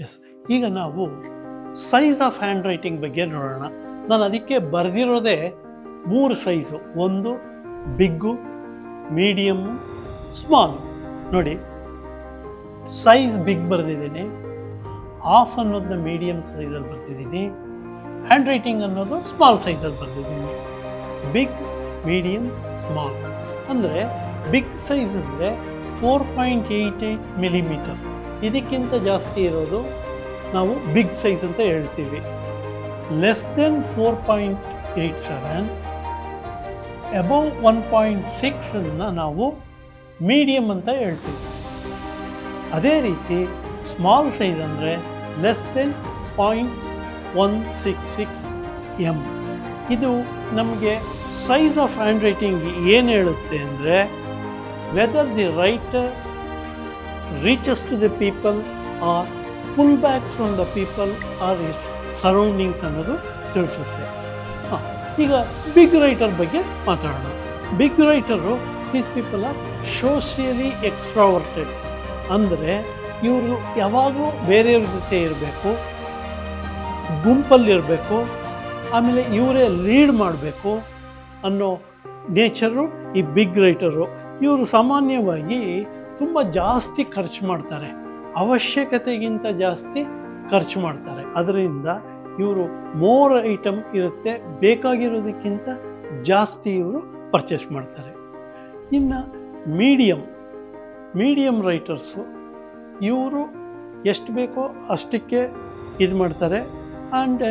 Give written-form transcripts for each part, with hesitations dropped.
S, ಈಗ ನಾವು size of hand writing ಬಗ್ಗೆ ನೋಡೋಣ. ನಾನು ಅದಕ್ಕೆ ಬರೆದಿರೋದೇ 3 ಸೈಜು. ಒಂದು ಬಿಗ್ಗು, ಮೀಡಿಯಮ್ಮು, ಸ್ಮಾಲ್. ನೋಡಿ, ಸೈಜ್ ಬಿಗ್ ಬರೆದಿದ್ದೀನಿ, ಆಫ್ ಅನ್ನೋದನ್ನ ಮೀಡಿಯಮ್ ಸೈಜಲ್ಲಿ ಬರ್ತಿದ್ದೀನಿ, ಹ್ಯಾಂಡ್ ರೈಟಿಂಗ್ ಅನ್ನೋದು ಸ್ಮಾಲ್ ಸೈಜಲ್ಲಿ ಬರ್ತಿದ್ದೀನಿ. ಬಿಗ್, ಮೀಡಿಯಮ್, ಸ್ಮಾಲ್ ಅಂದರೆ ಬಿಗ್ ಸೈಜ್ ಅಂದರೆ 4.88 ಮಿಲಿಮೀಟರ್. ಇದಕ್ಕಿಂತ ಜಾಸ್ತಿ ಇರೋದು ನಾವು ಬಿಗ್ ಸೈಜ್ ಅಂತ ಹೇಳ್ತೀವಿ. ಲೆಸ್ ದೆನ್ 4.87, ಅಬೌವ್ 1.6 ಅನ್ನು ನಾವು ಮೀಡಿಯಮ್ ಅಂತ ಹೇಳ್ತೀವಿ. ಅದೇ ರೀತಿ ಸ್ಮಾಲ್ ಸೈಜ್ ಅಂದರೆ ಲೆಸ್ ದೆನ್ 0.166 ಎಮ್. ಇದು ನಮಗೆ ಸೈಜ್ ಆಫ್ ಹ್ಯಾಂಡ್ ರೈಟಿಂಗ್ ಏನು ಹೇಳುತ್ತೆ ಅಂದರೆ whether the writer reaches to the people or pull back from the people or his surroundings ಅನ್ನೋದು ತಿಳಿಸುತ್ತೆ. ಈಗ ಬಿಗ್ ರೈಟರ್ ಬಗ್ಗೆ ಮಾತಾಡೋಣ. Big writer, these people are socially extroverted. ಅಂದರೆ ಇವರು ಯಾವಾಗಲೂ ಬೇರೆಯವ್ರ ಜೊತೆ ಇರಬೇಕು, ಗುಂಪಲ್ಲಿರಬೇಕು, ಆಮೇಲೆ ಇವರೇ ಲೀಡ್ ಮಾಡಬೇಕು ಅನ್ನೋ ನೇಚರು ಈ ಬಿಗ್ ರೈಟರು. ಇವರು ಸಾಮಾನ್ಯವಾಗಿ ತುಂಬ ಜಾಸ್ತಿ ಖರ್ಚು ಮಾಡ್ತಾರೆ, ಅವಶ್ಯಕತೆಗಿಂತ ಜಾಸ್ತಿ ಖರ್ಚು ಮಾಡ್ತಾರೆ. ಅದರಿಂದ ಇವರು ಮೋರ್ ಐಟಮ್ ಇರುತ್ತೆ, ಬೇಕಾಗಿರೋದಕ್ಕಿಂತ ಜಾಸ್ತಿ ಇವರು ಪರ್ಚೇಸ್ ಮಾಡ್ತಾರೆ. ಇನ್ನು ಮೀಡಿಯಮ್ ರೈಟರ್ಸು, ಇವರು ಎಷ್ಟು ಬೇಕೋ ಅಷ್ಟಕ್ಕೆ ಇದು ಮಾಡ್ತಾರೆ. And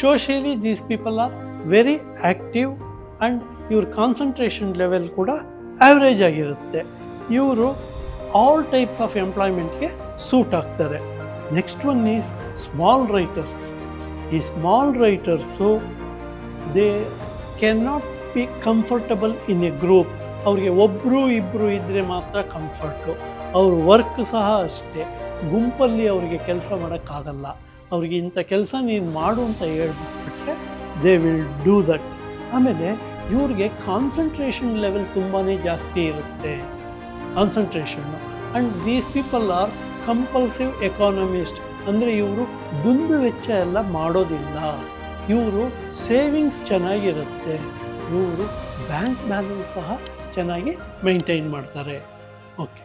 socially these people are very active and ಇವ್ರ ಕಾನ್ಸಂಟ್ರೇಷನ್ ಲೆವೆಲ್ ಕೂಡ ಆ್ಯಾವ್ರೇಜ್ ಆಗಿರುತ್ತೆ. ಇವರು ಆಲ್ ಟೈಪ್ಸ್ ಆಫ್ ಎಂಪ್ಲಾಯ್ಮೆಂಟ್ಗೆ ಸೂಟ್ ಆಗ್ತಾರೆ. Next one is small writers. ಈ small writers they can not be comfortable in a group. ಅವ್ರಿಗೆ ಒಬ್ಬರು ಇಬ್ಬರು ಇದ್ದರೆ ಮಾತ್ರ ಕಂಫರ್ಟು. ಅವ್ರ ವರ್ಕ್ ಸಹ ಅಷ್ಟೇ, ಗುಂಪಲ್ಲಿ ಅವರಿಗೆ ಕೆಲಸ ಮಾಡೋಕ್ಕಾಗಲ್ಲ. ಅವ್ರಿಗೆ ಇಂಥ ಕೆಲಸ ನೀನು ಮಾಡು ಅಂತ ಹೇಳ್ಬಿಟ್ರೆ ದೇ ವಿಲ್ ಡೂ ದಟ್. ಆಮೇಲೆ ಇವ್ರಿಗೆ ಕಾನ್ಸಂಟ್ರೇಷನ್ ಲೆವೆಲ್ ತುಂಬಾ ಜಾಸ್ತಿ ಇರುತ್ತೆ, concentration. And these people R compulsive economist. ಅಂದರೆ ಇವರು ದುಂದು ವೆಚ್ಚ ಎಲ್ಲ ಮಾಡೋದಿಲ್ಲ. ಇವರು ಸೇವಿಂಗ್ಸ್ ಚೆನ್ನಾಗಿರುತ್ತೆ, ಇವರು ಬ್ಯಾಂಕ್ ಬ್ಯಾಲೆನ್ಸ್ ಸಹ ಚೆನ್ನಾಗಿ ಮೈಂಟೈನ್ ಮಾಡ್ತಾರೆ. ಓಕೆ.